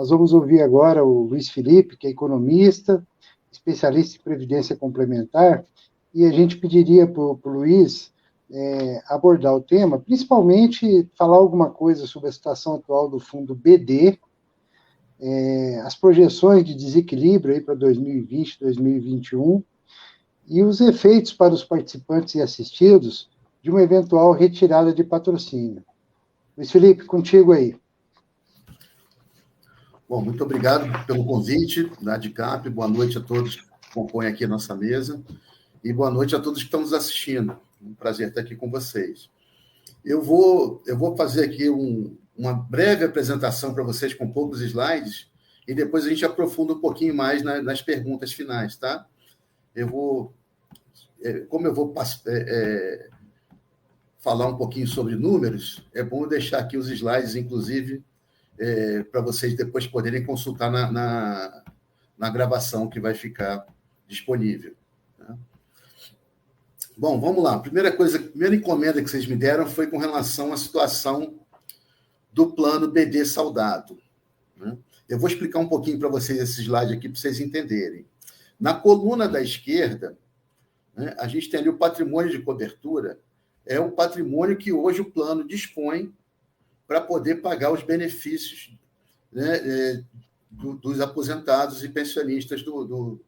Nós vamos ouvir agora o Luiz Felipe, que é economista, especialista em previdência complementar, e a gente pediria para o Luiz abordar o tema, principalmente falar alguma coisa sobre a situação atual do fundo BD, as projeções de desequilíbrio para 2020, 2021, e os efeitos para os participantes e assistidos de uma eventual retirada de patrocínio. Luiz Felipe, contigo aí. Bom, muito obrigado pelo convite da ADCAP. Boa noite a todos que compõem aqui a nossa mesa. E boa noite a todos que estão nos assistindo. É um prazer estar aqui com vocês. Eu vou fazer aqui uma breve apresentação para vocês com poucos slides e depois a gente aprofunda um pouquinho mais nas perguntas finais, tá? Como eu vou falar um pouquinho sobre números, é bom deixar aqui os slides, inclusive, para vocês depois poderem consultar na gravação que vai ficar disponível. Tá? Bom, vamos lá. A primeira encomenda que vocês me deram foi com relação à situação do plano BD Saudado. Né? Eu vou explicar um pouquinho para vocês esse slide aqui, para vocês entenderem. Na coluna da esquerda, né, a gente tem ali o patrimônio de cobertura, é o patrimônio que hoje o plano dispõe para poder pagar os benefícios, né, dos aposentados e pensionistas do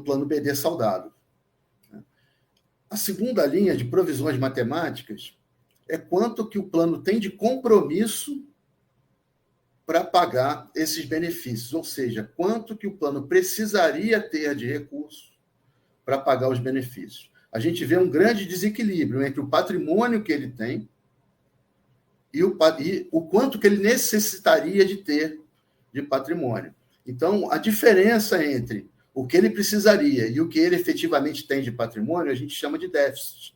plano BD Saudado. A segunda linha de provisões matemáticas é quanto que o plano tem de compromisso para pagar esses benefícios, ou seja, quanto que o plano precisaria ter de recursos para pagar os benefícios. A gente vê um grande desequilíbrio entre o patrimônio que ele tem e o quanto que ele necessitaria de ter de patrimônio. Então, a diferença entre o que ele precisaria e o que ele efetivamente tem de patrimônio, a gente chama de déficit.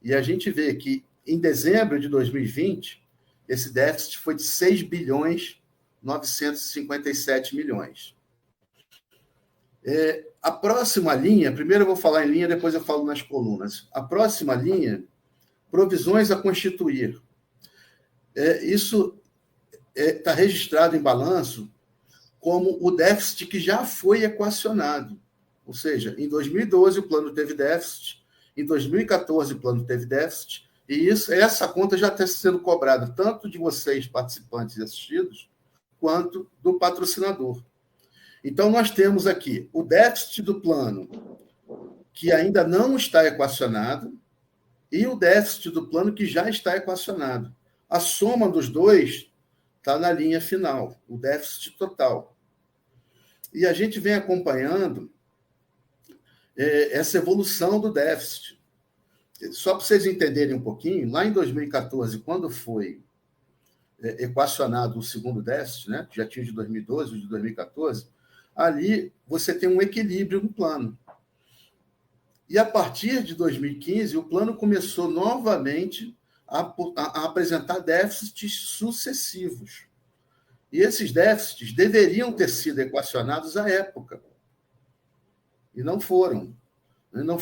E a gente vê que, em dezembro de 2020, esse déficit foi de 6 bilhões 957 milhões. A próxima linha, primeiro eu vou falar em linha, depois eu falo nas colunas. A próxima linha, provisões a constituir. Isso está registrado em balanço como o déficit que já foi equacionado. Ou seja, em 2012 o plano teve déficit, em 2014 o plano teve déficit, e essa conta já está sendo cobrada tanto de vocês, participantes e assistidos, quanto do patrocinador. Então, nós temos aqui o déficit do plano, que ainda não está equacionado, e o déficit do plano que já está equacionado. A soma dos dois está na linha final, o déficit total. E a gente vem acompanhando essa evolução do déficit. Só para vocês entenderem um pouquinho, lá em 2014, quando foi equacionado o segundo déficit, né, que já tinha o de 2012, o de 2014, ali você tem um equilíbrio no plano. E a partir de 2015, o plano começou novamente a apresentar déficits sucessivos. E esses déficits deveriam ter sido equacionados à época. E não foram. Não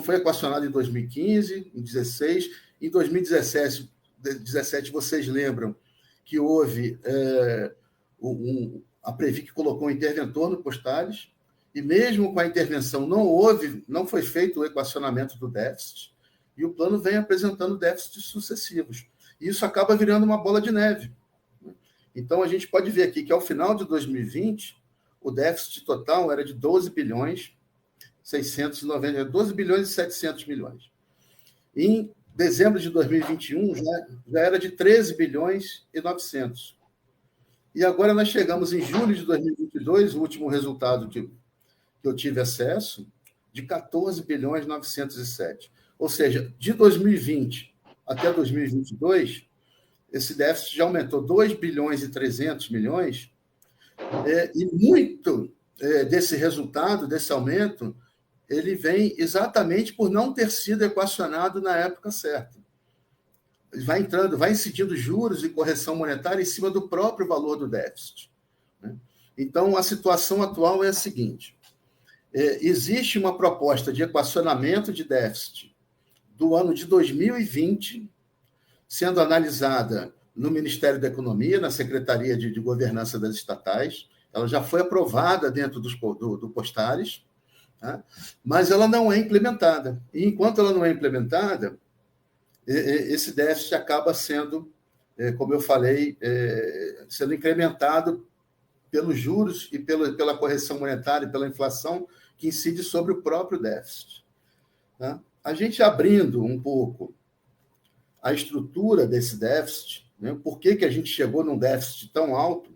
foi equacionado em 2015, em 2016. Em 2017, vocês lembram que houve a Previc colocou um interventor no Postales, e mesmo com a intervenção não foi feito o equacionamento do déficit, e o plano vem apresentando déficits sucessivos. E isso acaba virando uma bola de neve. Então, a gente pode ver aqui que, ao final de 2020, o déficit total era de 12 bilhões e 700 milhões. Em dezembro de 2021, já era de 13 bilhões e 900. E agora nós chegamos em julho de 2022, o último resultado que eu tive acesso, de 14 bilhões e 907. Ou seja, de 2020 até 2022, esse déficit já aumentou 2 bilhões e 300 milhões, e muito desse resultado, desse aumento, ele vem exatamente por não ter sido equacionado na época certa. Vai incidindo juros e correção monetária em cima do próprio valor do déficit. Né? Então, a situação atual é a seguinte: existe uma proposta de equacionamento de déficit do ano de 2020, sendo analisada no Ministério da Economia, na Secretaria de Governança das Estatais. Ela já foi aprovada dentro do Postares, tá? Mas ela não é implementada. E, enquanto ela não é implementada, esse déficit acaba sendo, como eu falei, sendo incrementado pelos juros e pela correção monetária e pela inflação, que incide sobre o próprio déficit. Tá? A gente abrindo um pouco a estrutura desse déficit, né? Por que a gente chegou num déficit tão alto?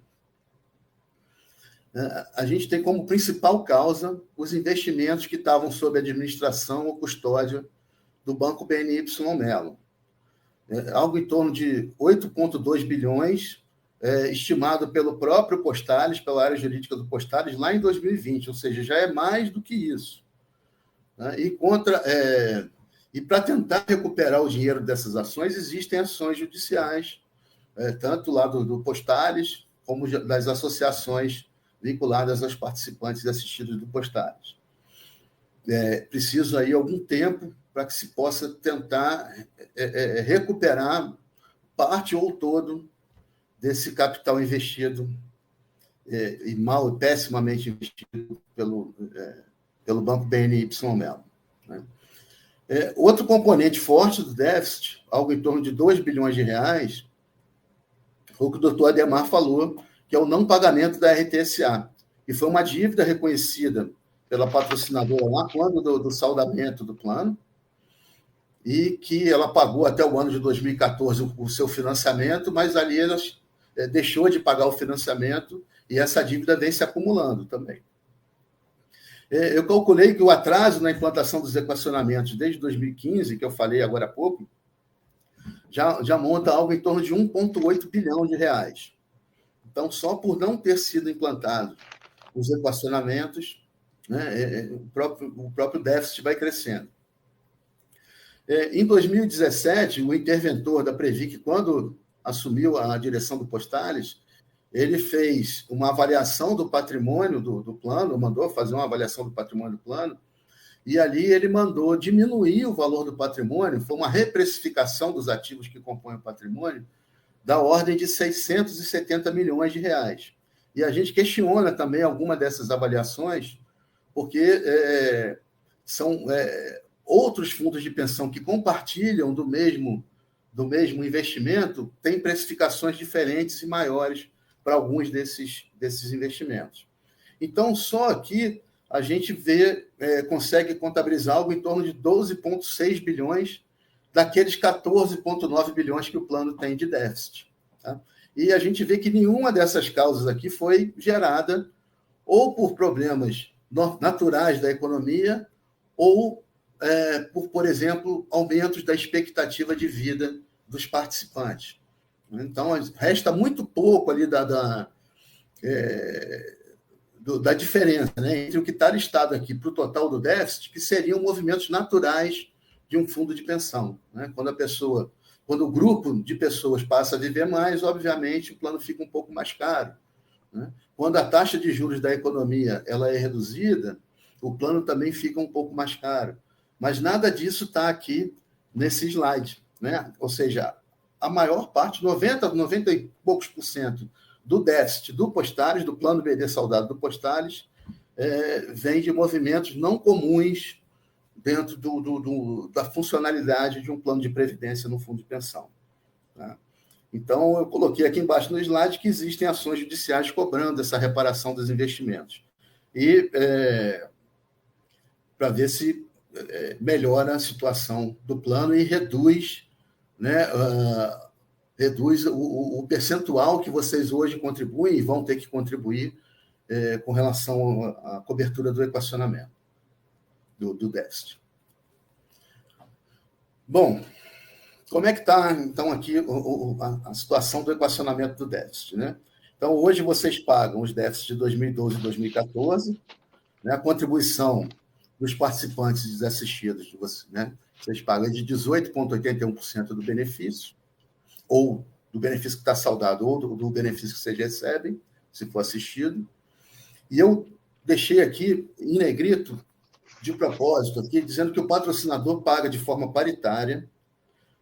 A gente tem como principal causa os investimentos que estavam sob administração ou custódia do Banco BNY Mellon. Algo em torno de 8,2 bilhões, estimado pelo próprio Postares, pela área jurídica do Postares, lá em 2020, ou seja, já é mais do que isso. Né? E para tentar recuperar o dinheiro dessas ações, existem ações judiciais, tanto lá do Postares, como das associações vinculadas aos participantes e assistidos do Postares. Preciso aí algum tempo para que se possa tentar recuperar parte ou todo desse capital investido e pessimamente investido pelo Banco BNY Mellon. Né? Outro componente forte do déficit, algo em torno de 2 bilhões de reais, foi o que o doutor Adhemar falou, que é o não pagamento da RTSA, que foi uma dívida reconhecida pela patrocinadora lá quando do saldamento do plano, e que ela pagou até o ano de 2014 o seu financiamento, mas ali ela deixou de pagar o financiamento e essa dívida vem se acumulando também. Eu calculei que o atraso na implantação dos equacionamentos desde 2015, que eu falei agora há pouco, já monta algo em torno de 1,8 bilhão de reais. Então, só por não ter sido implantado os equacionamentos, né, o próprio déficit vai crescendo. Em 2017, o interventor da Previc, quando assumiu a direção do Postares, ele fez uma avaliação do patrimônio do plano, mandou fazer uma avaliação do patrimônio do plano, e ali ele mandou diminuir o valor do patrimônio, foi uma reprecificação dos ativos que compõem o patrimônio, da ordem de 670 milhões de reais. E a gente questiona também alguma dessas avaliações, porque são outros fundos de pensão que compartilham do mesmo investimento, têm precificações diferentes e maiores para alguns desses investimentos. Então, só aqui a gente consegue contabilizar algo em torno de 12,6 bilhões daqueles 14,9 bilhões que o plano tem de déficit. Tá? E a gente vê que nenhuma dessas causas aqui foi gerada ou por problemas naturais da economia ou por exemplo, aumentos da expectativa de vida dos participantes. Então, resta muito pouco ali da diferença, né, entre o que está listado aqui para o total do déficit, que seriam movimentos naturais de um fundo de pensão. Né? Quando o grupo de pessoas passa a viver mais, obviamente, o plano fica um pouco mais caro. Né? Quando a taxa de juros da economia ela é reduzida, o plano também fica um pouco mais caro. Mas nada disso está aqui nesse slide. Né? Ou seja, a maior parte, 90 e poucos % do déficit do Postares, do plano BD Saudado do Postares, vem de movimentos não comuns dentro da funcionalidade de um plano de previdência no fundo de pensão. Tá? Então, eu coloquei aqui embaixo no slide que existem ações judiciais cobrando essa reparação dos investimentos. E para ver se melhora a situação do plano e reduz, né, reduz o percentual que vocês hoje contribuem e vão ter que contribuir com relação à cobertura do equacionamento, do déficit. Bom, como é que está, então, aqui a situação do equacionamento do déficit? Né? Então, hoje vocês pagam os déficits de 2012 e 2014, né, a contribuição dos participantes desassistidos, né, vocês pagam de 18,81% do benefício, ou do benefício que está saldado, ou do benefício que vocês recebem, se for assistido. E eu deixei aqui em negrito, de propósito, aqui, dizendo que o patrocinador paga de forma paritária,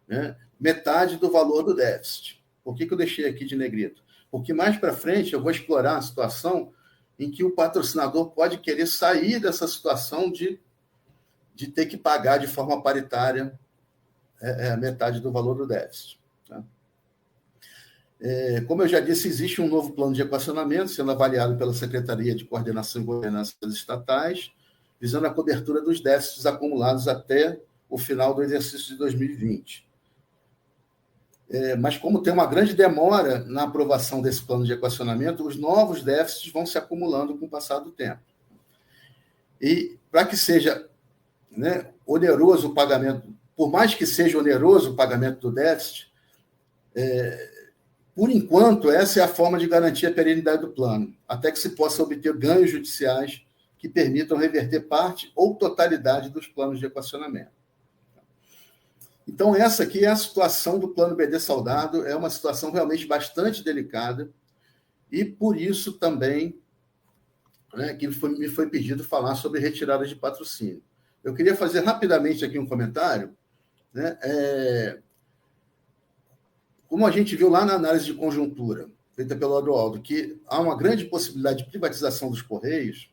né, metade do valor do déficit. Por que eu deixei aqui de negrito? Porque mais para frente eu vou explorar a situação em que o patrocinador pode querer sair dessa situação de ter que pagar de forma paritária a metade do valor do déficit. Tá? Como eu já disse, existe um novo plano de equacionamento sendo avaliado pela Secretaria de Coordenação e Governança das Estatais, visando a cobertura dos déficits acumulados até o final do exercício de 2020. Mas como tem uma grande demora na aprovação desse plano de equacionamento, os novos déficits vão se acumulando com o passar do tempo. E para que seja, né, oneroso o pagamento, por mais que seja oneroso o pagamento do déficit, por enquanto, essa é a forma de garantir a perenidade do plano, até que se possa obter ganhos judiciais que permitam reverter parte ou totalidade dos planos de equacionamento. Então, essa aqui é a situação do plano BD Saldado, é uma situação realmente bastante delicada, e por isso também, né, que me foi pedido falar sobre retirada de patrocínio. Eu queria fazer rapidamente aqui um comentário, né, como a gente viu lá na análise de conjuntura, feita pelo Adroaldo, que há uma grande possibilidade de privatização dos Correios,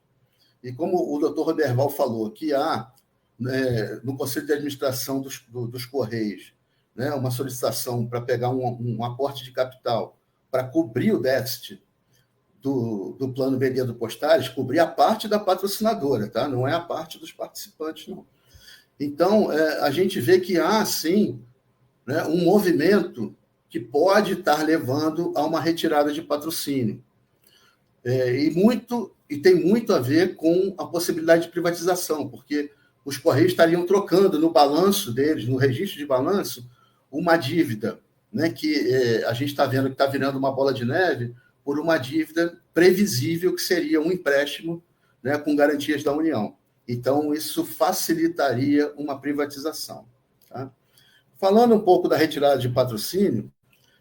e como o doutor Roberval falou, que há, né, no Conselho de Administração dos Correios, né, uma solicitação para pegar um aporte de capital para cobrir o déficit do plano BD do Postares, cobrir a parte da patrocinadora, tá? Não é a parte dos participantes, não. Então, a gente vê que há, sim, né, um movimento que pode estar levando a uma retirada de patrocínio. E tem muito a ver com a possibilidade de privatização, porque os Correios estariam trocando no balanço deles, no registro de balanço, uma dívida, né, que a gente está vendo que está virando uma bola de neve, por uma dívida previsível, que seria um empréstimo, né, com garantias da União. Então, isso facilitaria uma privatização. Tá? Falando um pouco da retirada de patrocínio,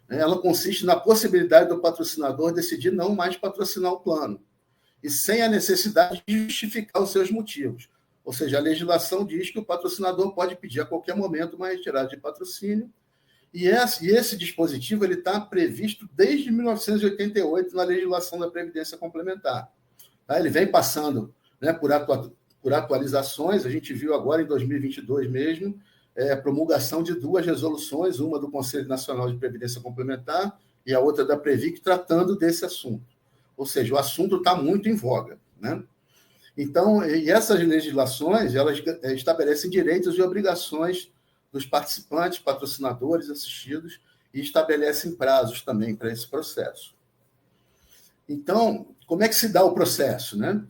ela consiste na possibilidade do patrocinador decidir não mais patrocinar o plano, e sem a necessidade de justificar os seus motivos. Ou seja, a legislação diz que o patrocinador pode pedir a qualquer momento uma retirada de patrocínio, e esse dispositivo está previsto desde 1988 na legislação da Previdência Complementar. Tá? Ele vem passando, né, por atualizações, a gente viu agora em 2022 mesmo, promulgação de 2 resoluções, uma do Conselho Nacional de Previdência Complementar e a outra da Previc, tratando desse assunto. Ou seja, o assunto está muito em voga. Né? Então, e essas legislações, elas estabelecem direitos e obrigações dos participantes, patrocinadores, assistidos, e estabelecem prazos também para esse processo. Então, como é que se dá o processo? Né?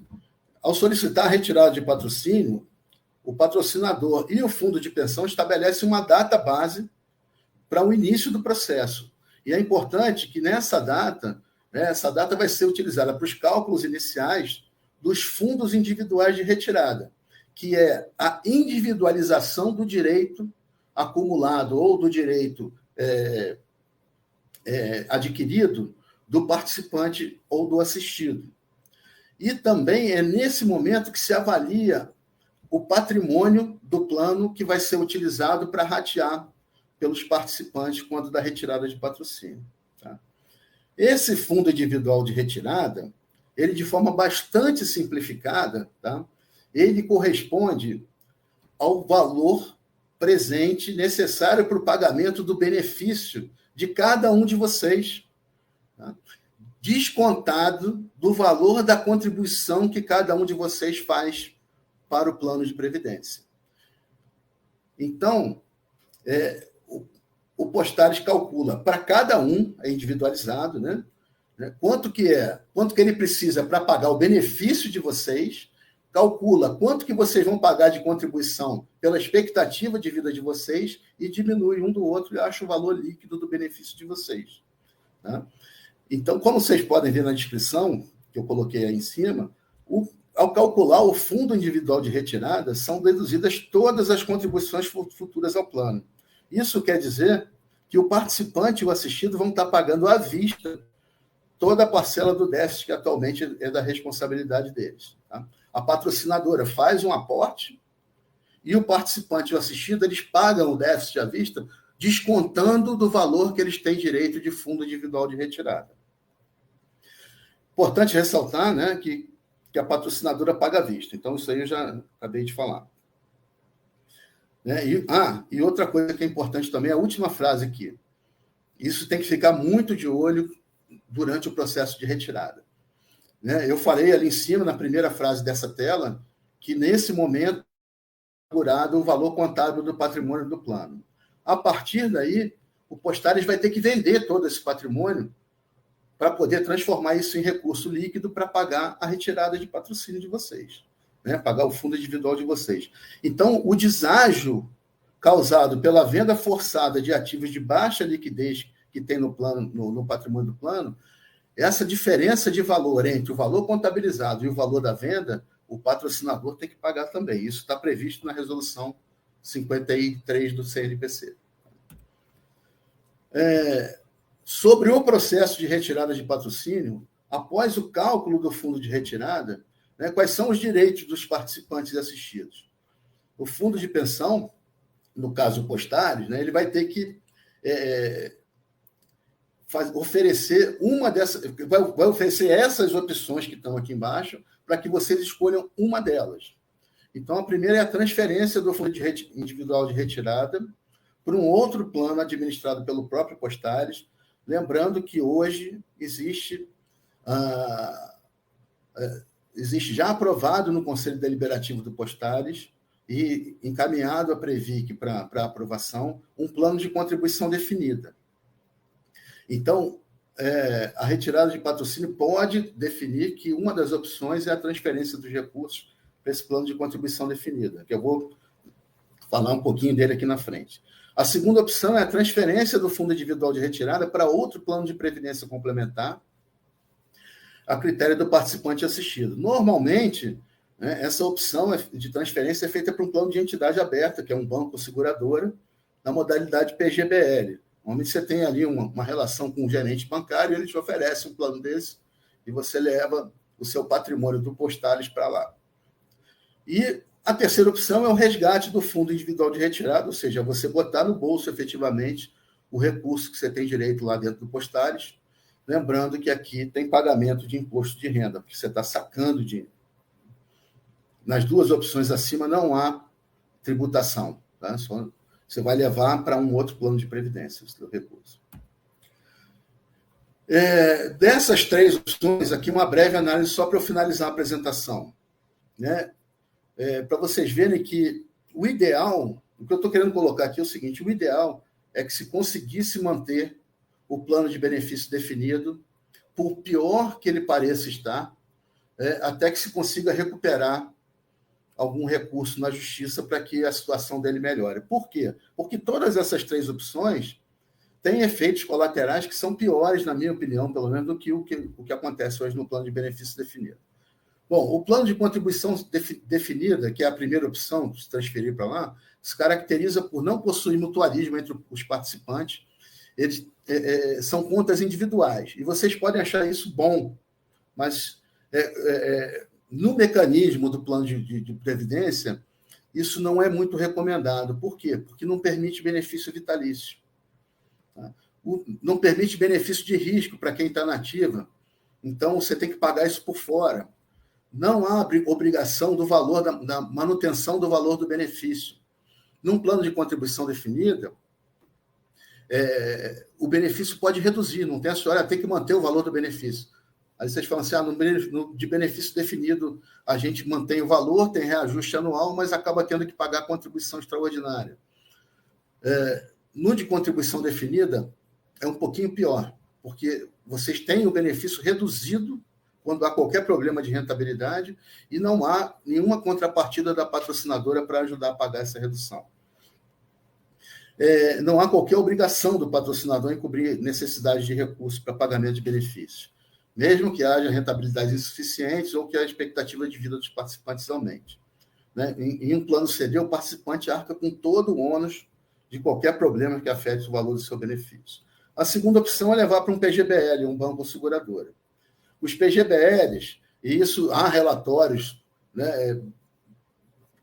Ao solicitar a retirada de patrocínio, o patrocinador e o fundo de pensão estabelecem uma data base para o início do processo. E é importante que nessa data, né, essa data vai ser utilizada para os cálculos iniciais dos fundos individuais de retirada, que é a individualização do direito acumulado ou do direito adquirido do participante ou do assistido. E também é nesse momento que se avalia o patrimônio do plano que vai ser utilizado para ratear pelos participantes quando da retirada de patrocínio. Tá? Esse fundo individual de retirada, ele de forma bastante simplificada, tá? Ele corresponde ao valor presente necessário para o pagamento do benefício de cada um de vocês, tá? Descontado do valor da contribuição que cada um de vocês faz para o plano de previdência. Então, o Postares calcula para cada um, é individualizado, né? Quanto que ele precisa para pagar o benefício de vocês, calcula quanto que vocês vão pagar de contribuição pela expectativa de vida de vocês e diminui um do outro e acha o valor líquido do benefício de vocês. Tá? Então, como vocês podem ver na descrição, que eu coloquei aí em cima, ao calcular o fundo individual de retirada, são deduzidas todas as contribuições futuras ao plano. Isso quer dizer que o participante e o assistido vão estar pagando à vista toda a parcela do déficit que atualmente é da responsabilidade deles. Tá? A patrocinadora faz um aporte e o participante e o assistido, eles pagam o déficit à vista descontando do valor que eles têm direito de fundo individual de retirada. Importante ressaltar, né, que a patrocinadora paga à vista. Então, isso aí eu já acabei de falar. E outra coisa que é importante também, a última frase aqui. Isso tem que ficar muito de olho durante o processo de retirada. Eu falei ali em cima, na primeira frase dessa tela, que nesse momento é calculado o valor contábil do patrimônio do plano. A partir daí, o Postares vai ter que vender todo esse patrimônio para poder transformar isso em recurso líquido para pagar a retirada de patrocínio de vocês, pagar o fundo individual de vocês. Então, o deságio causado pela venda forçada de ativos de baixa liquidez que tem no plano, no patrimônio do plano, essa diferença de valor entre o valor contabilizado e o valor da venda, o patrocinador tem que pagar também. Isso está previsto na resolução 53 do CNPC. Sobre o processo de retirada de patrocínio, após o cálculo do fundo de retirada, quais são os direitos dos participantes assistidos? O fundo de pensão, no caso Postares, ele vai ter que oferecer vai oferecer essas opções que estão aqui embaixo para que vocês escolham uma delas. Então, a primeira é a transferência do fundo individual de retirada para um outro plano administrado pelo próprio Postares, lembrando que hoje existe já aprovado no Conselho Deliberativo do Postares e encaminhado a Previc para aprovação um plano de contribuição definida. Então, a retirada de patrocínio pode definir que uma das opções é a transferência dos recursos para esse plano de contribuição definida, que eu vou falar um pouquinho dele aqui na frente. A segunda opção é a transferência do fundo individual de retirada para outro plano de previdência complementar, a critério do participante assistido. Normalmente, essa opção de transferência é feita para um plano de entidade aberta, que é um banco ou seguradora, na modalidade PGBL. Normalmente você tem ali uma relação com o gerente bancário, ele te oferece um plano desse e você leva o seu patrimônio do Postares para lá. E a terceira opção é o resgate do fundo individual de retirada, ou seja, você botar no bolso efetivamente o recurso que você tem direito lá dentro do Postares, lembrando que aqui tem pagamento de imposto de renda, porque você está sacando dinheiro. Nas duas opções acima não há tributação, tá? Só você vai levar para um outro plano de previdência, o recurso. Dessas três opções, aqui uma breve análise só para eu finalizar a apresentação. Para vocês verem que o ideal, o que eu estou querendo colocar aqui é o seguinte, o ideal é que se conseguisse manter o plano de benefício definido, por pior que ele pareça estar, até que se consiga recuperar algum recurso na justiça para que a situação dele melhore. Por quê? Porque todas essas três opções têm efeitos colaterais que são piores, na minha opinião, pelo menos, do que o que acontece hoje no plano de benefício definido. Bom, o plano de contribuição definida, que é a primeira opção, de se transferir para lá, se caracteriza por não possuir mutualismo entre os participantes. Eles são contas individuais. E vocês podem achar isso bom, mas no mecanismo do plano de previdência, isso não é muito recomendado. Por quê? Porque não permite benefício vitalício. Tá? Não permite benefício de risco para quem está na ativa. Então, você tem que pagar isso por fora. Não há obrigação do valor da manutenção do valor do benefício. Num plano de contribuição definida, o benefício pode reduzir, não tem a história, tem que manter o valor do benefício. Aí vocês falam assim, de benefício definido, a gente mantém o valor, tem reajuste anual, mas acaba tendo que pagar contribuição extraordinária. No de contribuição definida, é um pouquinho pior, porque vocês têm o benefício reduzido quando há qualquer problema de rentabilidade e não há nenhuma contrapartida da patrocinadora para ajudar a pagar essa redução. Não há qualquer obrigação do patrocinador em cobrir necessidade de recursos para pagamento de benefícios, mesmo que haja rentabilidades insuficientes ou que a expectativa de vida dos participantes aumente. Em um plano CD, o participante arca com todo o ônus de qualquer problema que afete o valor do seu benefício. A segunda opção é levar para um PGBL, um banco ou seguradora. Os PGBLs, e isso há relatórios,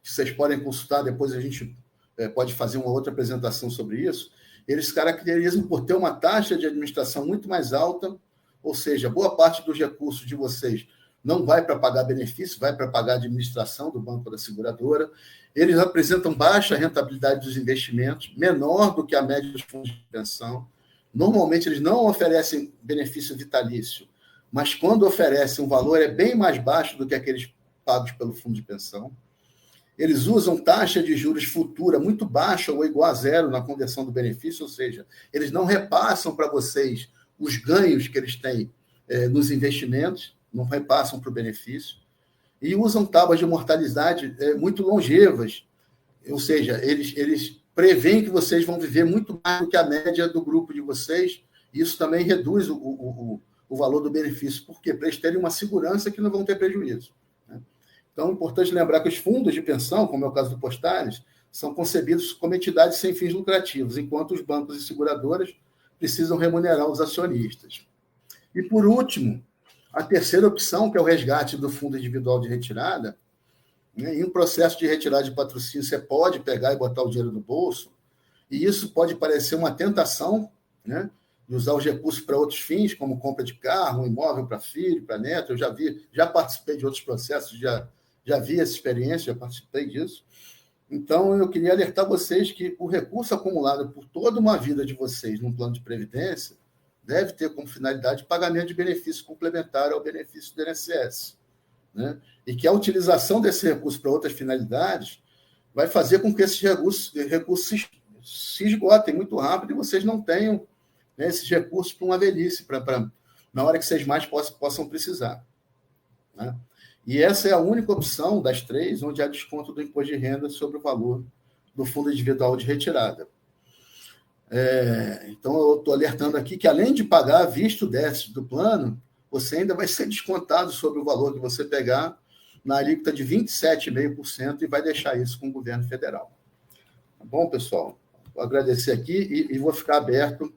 que vocês podem consultar, depois a gente pode fazer uma outra apresentação sobre isso, eles se caracterizam por ter uma taxa de administração muito mais alta, ou seja, boa parte dos recursos de vocês não vai para pagar benefício, vai para pagar a administração do banco ou da seguradora. Eles apresentam baixa rentabilidade dos investimentos, menor do que a média dos fundos de pensão. Normalmente, eles não oferecem benefício vitalício, mas quando oferecem, o valor é bem mais baixo do que aqueles pagos pelo fundo de pensão. Eles usam taxa de juros futura muito baixa ou igual a zero na conversão do benefício, ou seja, eles não repassam para vocês os ganhos que eles têm nos investimentos, não repassam para o benefício, e usam tábuas de mortalidade muito longevas, ou seja, eles preveem que vocês vão viver muito mais do que a média do grupo de vocês, e isso também reduz o valor do benefício. Por quê? Para eles terem uma segurança que não vão ter prejuízo. Né? Então, é importante lembrar que os fundos de pensão, como é o caso do Postales, são concebidos como entidades sem fins lucrativos, enquanto os bancos e seguradoras precisam remunerar os acionistas. E, por último, a terceira opção, que é o resgate do fundo individual de retirada, né? Em um processo de retirada de patrocínio, você pode pegar e botar o dinheiro no bolso, e isso pode parecer uma tentação, né? De usar os recursos para outros fins, como compra de carro, um imóvel para filho, para neto. Eu já participei de outros processos, já vi essa experiência, já participei disso. Então, eu queria alertar vocês que o recurso acumulado por toda uma vida de vocês num plano de previdência deve ter como finalidade pagamento de benefício complementar ao benefício do INSS. Né? E que a utilização desse recurso para outras finalidades vai fazer com que esses recursos se esgotem muito rápido e vocês não tenham, né, esses recursos para uma velhice, na hora que vocês mais possam precisar. Né? E essa é a única opção das três onde há desconto do imposto de renda sobre o valor do fundo individual de retirada. Então, eu estou alertando aqui que, além de pagar visto o déficit do plano, você ainda vai ser descontado sobre o valor que você pegar na alíquota de 27,5% e vai deixar isso com o governo federal. Tá bom, pessoal? Vou agradecer aqui e vou ficar aberto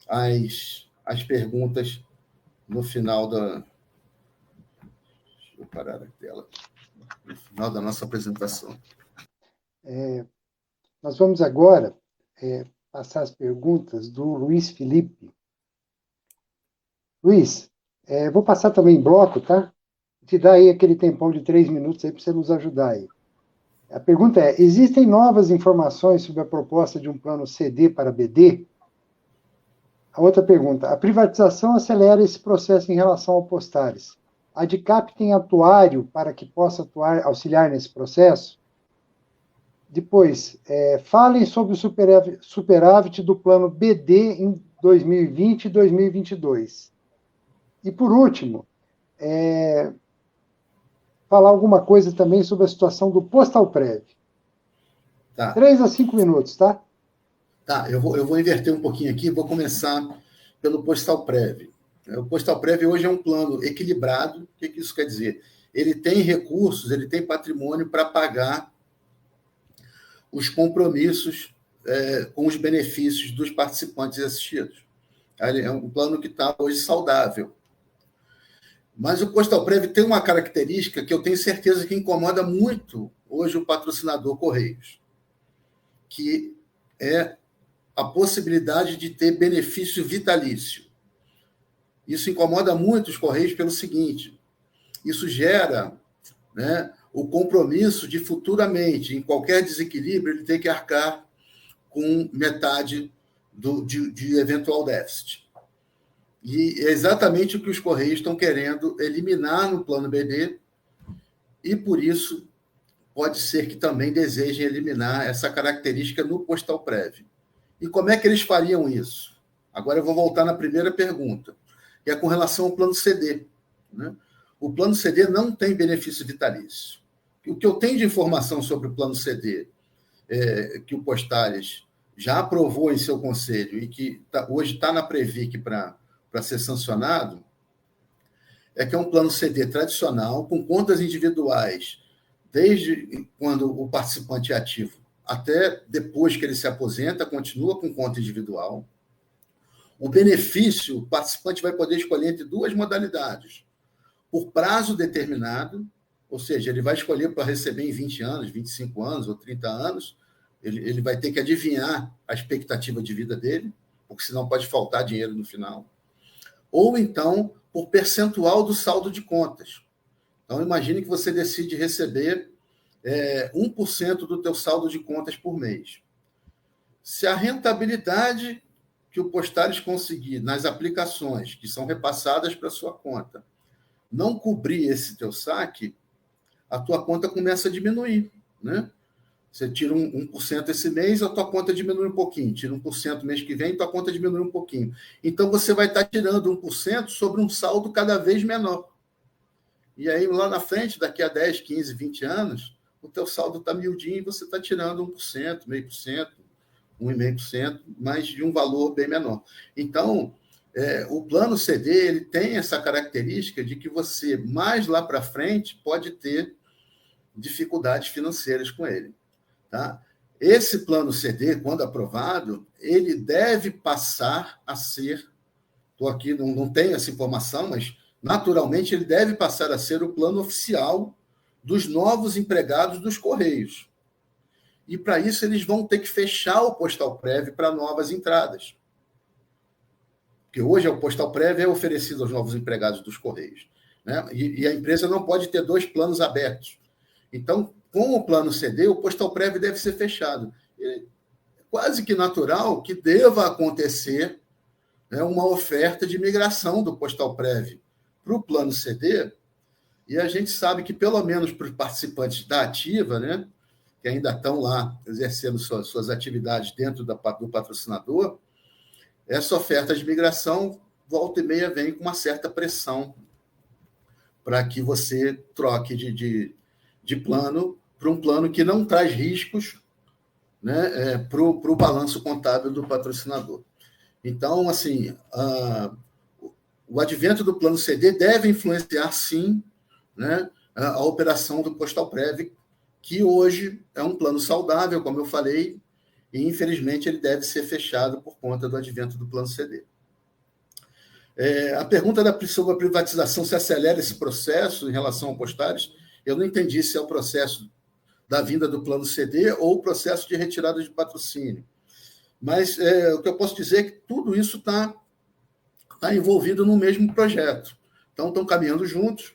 às perguntas no final da... Deixa eu parar a tela. No final da nossa apresentação. Nós vamos agora passar as perguntas do Luiz Felipe. Luiz, vou passar também em bloco, tá? Te dar aí aquele tempão de 3 minutos aí para você nos ajudar aí. A pergunta é: existem novas informações sobre a proposta de um plano CD para BD? A outra pergunta: a privatização acelera esse processo em relação ao Postales. A ADCAP tem atuário para que possa auxiliar nesse processo? Depois, falem sobre o superávit do plano BD em 2020 e 2022. E, por último, falar alguma coisa também sobre a situação do Postalprev. Tá. 3 a 5 minutos, tá? Tá, eu vou inverter um pouquinho aqui, vou começar pelo Postalprev. O Postalprev hoje é um plano equilibrado. O que isso quer dizer? Ele tem recursos, ele tem patrimônio para pagar os compromissos com os benefícios dos participantes assistidos. É um plano que está hoje saudável. Mas o Postalprev tem uma característica que eu tenho certeza que incomoda muito hoje o patrocinador Correios, que é a possibilidade de ter benefício vitalício. Isso incomoda muito os Correios pelo seguinte: isso gera, né, o compromisso de futuramente, em qualquer desequilíbrio, ele ter que arcar com metade de eventual déficit. E é exatamente o que os Correios estão querendo eliminar no plano BD, e por isso pode ser que também desejem eliminar essa característica no Postalprev. E como é que eles fariam isso? Agora eu vou voltar na primeira pergunta, que é com relação ao plano CD. Né? O plano CD não tem benefício vitalício. O que eu tenho de informação sobre o plano CD, que o Postales já aprovou em seu conselho e que hoje está na Previc para ser sancionado, é que é um plano CD tradicional, com contas individuais, desde quando o participante é ativo até depois que ele se aposenta, continua com conta individual. O benefício, o participante vai poder escolher entre 2 modalidades: por prazo determinado, ou seja, ele vai escolher para receber em 20 anos, 25 anos ou 30 anos, ele vai ter que adivinhar a expectativa de vida dele, porque senão pode faltar dinheiro no final. Ou então, por percentual do saldo de contas. Então, imagine que você decide receber 1% do teu saldo de contas por mês. Se a rentabilidade que o Postares conseguir nas aplicações que são repassadas para a sua conta não cobrir esse teu saque, a tua conta começa a diminuir, né? Você tira 1% esse mês, a tua conta diminui um pouquinho. Tira 1% mês que vem, tua conta diminui um pouquinho. Então, você vai estar tirando 1% sobre um saldo cada vez menor. E aí, lá na frente, daqui a 10, 15, 20 anos, o teu saldo está miudinho e você está tirando 1%, 0,5%, 1,5%, mas de um valor bem menor. Então, o plano CD ele tem essa característica de que você, mais lá para frente, pode ter dificuldades financeiras com ele. Tá? Esse plano CD, quando aprovado, ele deve passar a ser, estou aqui, não tenho essa informação, mas naturalmente ele deve passar a ser o plano oficial dos novos empregados dos Correios. E para isso eles vão ter que fechar o Postal Prev para novas entradas. Porque hoje o Postal Prev é oferecido aos novos empregados dos Correios, né? E a empresa não pode ter 2 planos abertos. Então, com o plano CD, o Postal Prev deve ser fechado. É quase que natural que deva acontecer, né, uma oferta de migração do Postal Prev para o plano CD, e a gente sabe que, pelo menos para os participantes da ativa, né, que ainda estão lá exercendo suas atividades dentro do patrocinador, essa oferta de migração, volta e meia, vem com uma certa pressão para que você troque de plano para um plano que não traz riscos, né, para o balanço contábil do patrocinador. Então, assim, o advento do plano CD deve influenciar, sim, né, a operação do Postal Prev, que hoje é um plano saudável, como eu falei, e, infelizmente, ele deve ser fechado por conta do advento do plano CD. A pergunta sobre a privatização, se acelera esse processo em relação ao Postares, eu não entendi se é o processo da vinda do plano CD ou o processo de retirada de patrocínio. Mas o que eu posso dizer é que tudo isso está envolvido no mesmo projeto. Então, estão caminhando juntos.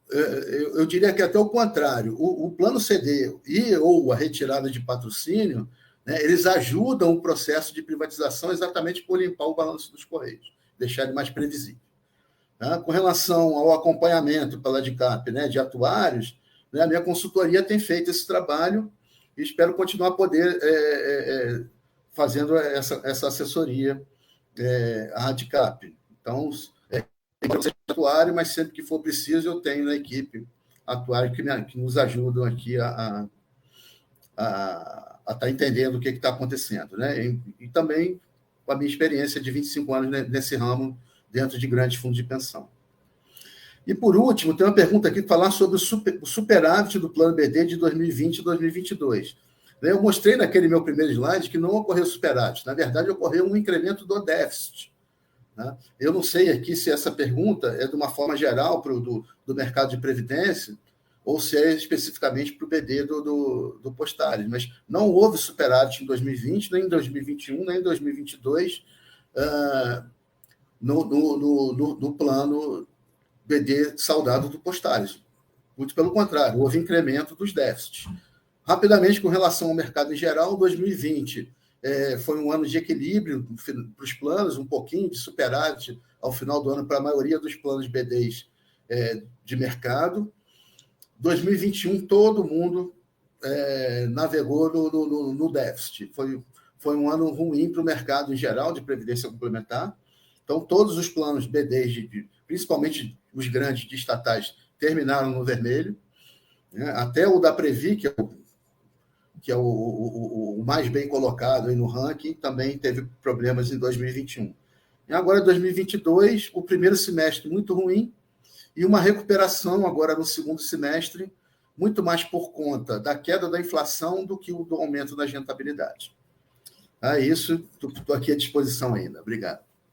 Eu diria que até o contrário. O plano CD ou a retirada de patrocínio, né, eles ajudam o processo de privatização exatamente por limpar o balanço dos Correios, deixar ele mais previsível. Tá? Com relação ao acompanhamento pela DICAP, né, de atuários, né, a minha consultoria tem feito esse trabalho e espero continuar a poder fazendo essa assessoria à DICAP. Então, tem que ser atuário, mas sempre que for preciso, eu tenho na equipe atuário que nos ajudam aqui a estar entendendo o que está acontecendo. Né? E também com a minha experiência de 25 anos nesse ramo, dentro de grandes fundos de pensão. E, por último, tem uma pergunta aqui, falar sobre o superávit do plano BD de 2020 e 2022. Eu mostrei naquele meu primeiro slide que não ocorreu superávit. Na verdade, ocorreu um incremento do déficit. Né? Eu não sei aqui se essa pergunta é de uma forma geral do mercado de previdência ou se é especificamente para o BD do Postares, mas não houve superávit em 2020, nem em 2021, nem em 2022 no plano BD saudado do Postares. Muito pelo contrário, houve incremento dos déficits. Rapidamente, com relação ao mercado em geral, 2020 foi um ano de equilíbrio para os planos, um pouquinho de superávit ao final do ano para a maioria dos planos BDs de mercado. 2021, todo mundo navegou no déficit. Foi um ano ruim para o mercado em geral de previdência complementar. Então, todos os planos BDs, principalmente os grandes de estatais, terminaram no vermelho. Né? Até o da Previ, que é o mais bem colocado aí no ranking, também teve problemas em 2021. E agora, 2022, o primeiro semestre muito ruim e uma recuperação agora no segundo semestre, muito mais por conta da queda da inflação do que do aumento das rentabilidades. Isso, estou aqui à disposição ainda. Obrigado.